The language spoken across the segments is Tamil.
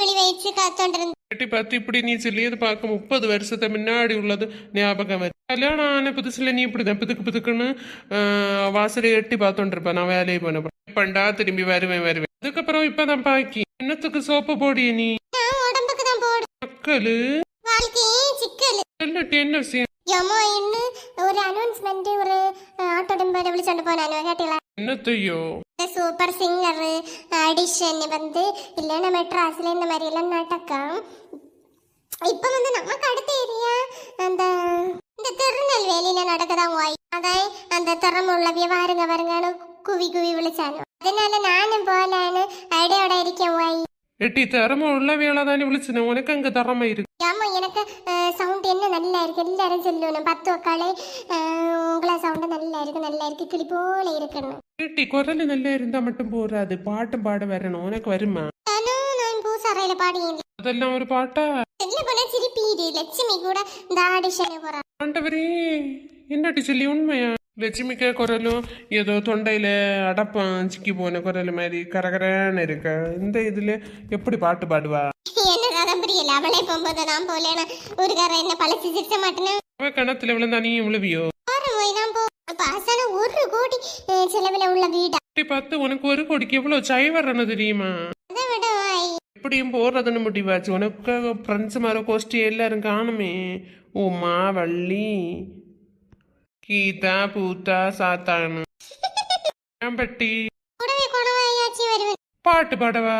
வெளி வச்சு காத்தோண்டிருந்தேன். பார்த்து இப்படி நீ சொல்லியது பார்க்க 30 வருஷத்தை முன்னாடி உள்ளது ஞாபகம் வருது. கல்யாணம் ஆன புதுசுல நீ இப்படிதான் பிதுக்குன்னு வாசலை எட்டி பார்த்தோண்டிருப்ப. நான் வேலையை போன பண்டா திரும்பி வருவேன். அதுக்கப்புறம் இப்பதான் பாக்கி என்னத்துக்கு சோப்பு போடிய நீ? உடம்புக்கு தான் போடு. மக்களு வாழ்க்கையே சிக்கல். என்ன விஷயம்? ஒரு அனௌன்ஸ்மெண்ட் ஒரு ஆட்டோடம்பேட விളിച്ചോണ്ട് പോനാനോ കേട്ടില്ല? என்னத்தையோ சூப்பர் சிங்கர் ஆடிஷன் வந்து இல்லைன்னா மெட்ராஸ்ல இந்த மாதிரி எல்லாம் நடக்கும். இப்ப வந்து நமக்கு அடுத்த ஏரியா அந்த இந்த திருநெல்வேலியில நடக்கதான் வாய். அதான் அந்த திறமுள்ளவிய வருங்கன்னு குவி விളിച്ചാനോ. அதனால நானும் போலான்னு ஐடியோட இருக்கேன் வாய். எட்டி திறமை உள்ள வேலை தானே விളിച്ചன. உனக்கு அங்க திறமை இருக்கு. ஆமா, எனக்கு சவுண்ட் என்ன நல்லா இருக்கு. எல்லாரும் சொல்லணும் 10 வக்காலே உங்கள சவுண்ட் நல்லா இருக்கு கிளி போல இருக்கணும். எட்டி குரல் நல்லா இருந்தா மட்டும் போறாது, பாட்டும் பாட வரணும். உனக்கு வருமா? நான் பூசாரையில பாடியேன். அதெல்லாம் ஒரு பாட்டா? என்ன பண்ண சிரிப்பீடு. லட்சுமி கூட இந்த ஆடிஷன் போறா. ஆண்டவரே, என்னட்டி சொல்லி உண்மையா? லட்சுமிக்க குரலும் ஏதோ தொண்டையில அடப்பம் சிக்கி போன குரல் மாதிரி கரகரன்னு இருக்க. இந்த இதுல எப்படி பாட்டு பாடுவா? என்ன கதம் புரியல. அவளே போகும்போது நான் போலேனா ஒரு கார என்ன பழச்சி சிரிச்ச மாட்டேன்னு அவ கணத்துல விழுந்தா நீ விழுவியோ? பாசன 1 கோடி செலவுல உள்ள வீடா பார்த்து உனக்கு 1 கோடிக்கு எவ்வளவு சை வரணும் தெரியுமா? அதை விட எப்படியும் போறதுன்னு முடிவாச்சு. உனக்கு ஃப்ரெண்ட்ஸ் மாதிரி கோஷ்டி எல்லாரும் காணுமே. உமா, வள்ளி, கீதா, பூத்தா, சாத்தானு, பட்டி பாட்டு பாடவா?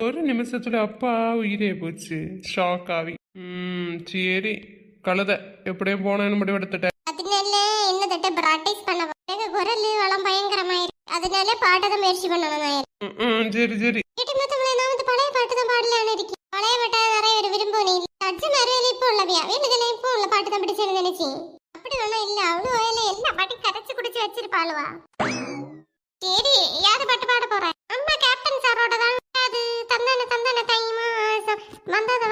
ஒரு நிமிஷத்துல அப்பா உயிரே போச்சு. ஷாக் ஆவி. சரி, கழுத எப்படியும் போனேன்னு முடிவெடுத்துட்டேன். அதனால என்ன தட்ட பிராக்டிஸ் பண்ண குரல் வளம் பயங்கரமாயிருக்கு. அதனால பாட்டதை முயற்சி பண்ணணும். சரி நான் வந்து பழைய பாட்டு தான் பாடலான்னு இருக்கேன். பழைய பாட்டை நிறைய பேர் விரும்புவேன். அர்ஜுன் அருவியில் இப்போ உள்ளவையா வீட்டுல இப்போ உள்ள பாட்டு தான் பிடிச்சிருந்து நினைச்சேன். அப்படி ஒண்ணும் இல்ல. அவ்வளவு வயல எல்லா பாட்டையும் கரைச்சு குடிச்சு வச்சிருப்பாளுவா. சரி, யாரு பாட்டு பாட போற? அம்மா கேப்டன் சாரோட தான். அது தந்தான தைமா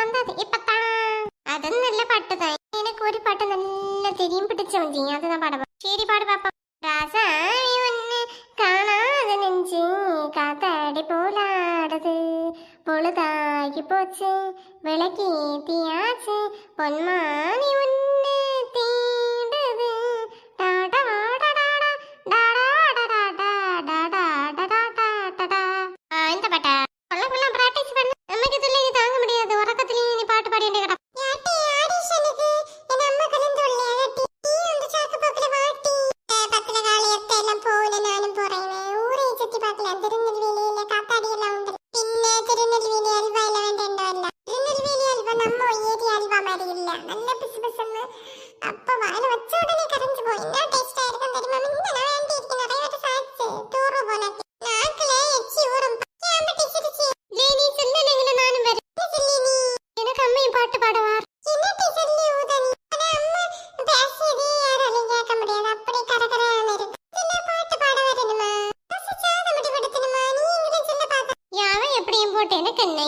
வந்தது இப்பத்தான். அது நல்ல பாட்டு தான். எனக்கு ஒரு பாட்டு நல்லா தெரியும் பிடிச்சவங்க. அதுதான் பாட. சரி, பாடு பாப்பா. ராசாவி ஒண்ணு காணாத நெஞ்சு காத்தாடி போலாடுது. பொழுதாகி போச்சு விளக்கி தீயாச்சு பொன்மானி ஒண்ணு தீண்டுது. இந்த பாட்டா பிராக்டிஸ் பண்ணு. நமக்கு இதுல தாங்க முடியாது. உறக்கத்திலேயே நீ பாட்டு பாடி வேண்டிய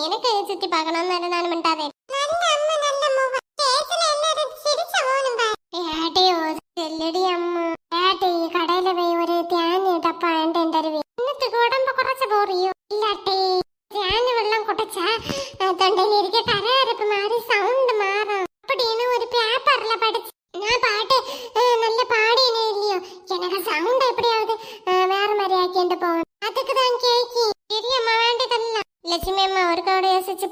எனக்கு சுத்தி பார்க்கணும். நான் மிண்டாதே. கடையில போய் ஒரு தேன் டப்பா தருவி. இன்னத்துக்கு உடம்ப குறைச்ச போறியோ இல்லாட்டி தேன் வெள்ளம் கொட்டச்சா தொண்டையில இருக்க கரகரப்பு மாதிரி சவுண்ட் மாறும் அப்படின்னு ஒரு பேப்பர்ல படிச்சு நான் பாட்டு நல்ல பாடினே இல்லையோ. எனக்கு சவுண்ட் எப்படியாவது வேற மாதிரி ஆக்கிட்டு போவேன். அதுக்கு தான் கேக்கி பெரியம்மா வேண்டியதெல்லாம். லட்சுமி அம்மா ஒரு கவட யோசிச்சு